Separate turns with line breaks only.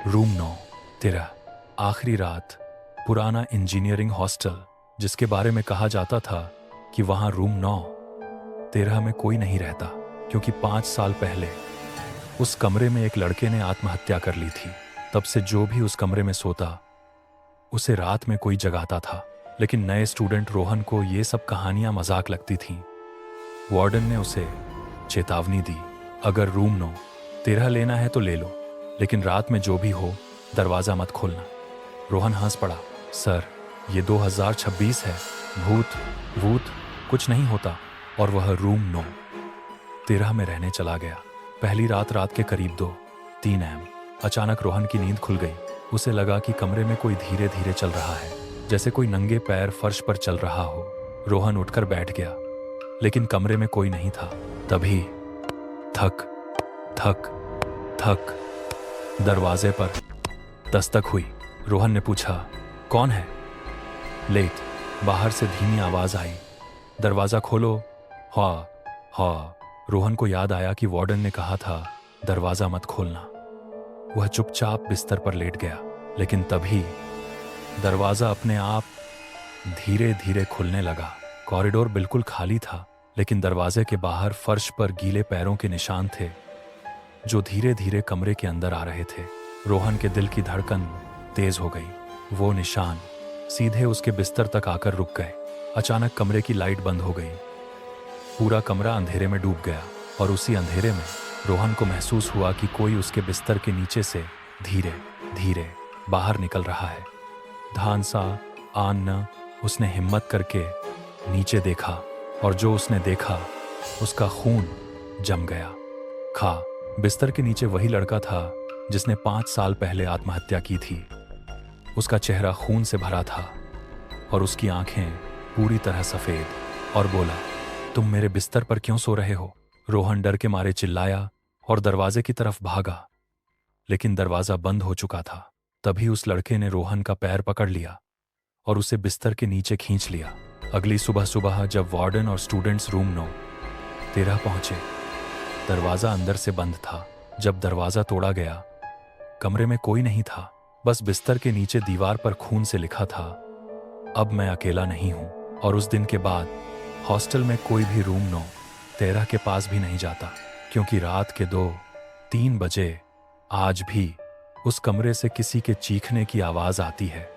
Room 9 13 आखिरी रात। पुराना इंजीनियरिंग हॉस्टल जिसके बारे में कहा जाता था कि वहां रूम 9 13 में कोई नहीं रहता, क्योंकि 5 साल पहले उस कमरे में एक लड़के ने आत्महत्या कर ली थी। तब से जो भी उस कमरे में सोता उसे रात में कोई जगाता था। लेकिन नए स्टूडेंट रोहन को ये सब कहानियां मजाक लगती थीं। वार्डन ने उसे चेतावनी दी, अगर रूम 9 13 लेना है तो ले लो, लेकिन रात में जो भी हो दरवाज़ा मत खोलना। रोहन हंस पड़ा, सर ये 2026 है, भूत भूत कुछ नहीं होता। और वह रूम 9 13 में रहने चला गया। पहली रात के करीब 2-3 AM अचानक रोहन की नींद खुल गई। उसे लगा कि कमरे में कोई धीरे धीरे चल रहा है, जैसे कोई नंगे पैर फर्श पर चल रहा हो। रोहन उठकर बैठ गया, लेकिन कमरे में कोई नहीं था। तभी थक थक थक दरवाजे पर दस्तक हुई। रोहन ने पूछा, कौन है? लेट बाहर से धीमी आवाज आई, दरवाजा खोलो। हाँ। रोहन को याद आया कि वार्डन ने कहा था दरवाजा मत खोलना। वह चुपचाप बिस्तर पर लेट गया, लेकिन तभी दरवाजा अपने आप धीरे धीरे खुलने लगा। कॉरिडोर बिल्कुल खाली था, लेकिन दरवाजे के बाहर फर्श पर गीले पैरों के निशान थे जो धीरे धीरे कमरे के अंदर आ रहे थे। रोहन के दिल की धड़कन तेज हो गई। वो निशान सीधे उसके बिस्तर तक आकर रुक गए। अचानक कमरे की लाइट बंद हो गई। पूरा कमरा अंधेरे में डूब गया, और उसी अंधेरे में रोहन को महसूस हुआ कि कोई उसके बिस्तर के नीचे से धीरे धीरे बाहर निकल रहा है। धांसा आन उसने हिम्मत करके नीचे देखा, और जो उसने देखा उसका खून जम गया। बिस्तर के नीचे वही लड़का था जिसने 5 साल पहले आत्महत्या की थी। उसका चेहरा खून से भरा था और उसकी आंखें पूरी तरह सफेद। और बोला, तुम मेरे बिस्तर पर क्यों सो रहे हो? रोहन डर के मारे चिल्लाया और दरवाजे की तरफ भागा, लेकिन दरवाजा बंद हो चुका था। तभी उस लड़के ने रोहन का पैर पकड़ लिया और उसे बिस्तर के नीचे खींच लिया। अगली सुबह जब वार्डन और स्टूडेंट्स रूम 9 13 पहुंचे, दरवाजा अंदर से बंद था। जब दरवाजा तोड़ा गया, कमरे में कोई नहीं था, बस बिस्तर के नीचे दीवार पर खून से लिखा था, अब मैं अकेला नहीं हूं। और उस दिन के बाद हॉस्टल में कोई भी रूम 9 13 के पास भी नहीं जाता, क्योंकि रात के 2-3 बजे आज भी उस कमरे से किसी के चीखने की आवाज आती है।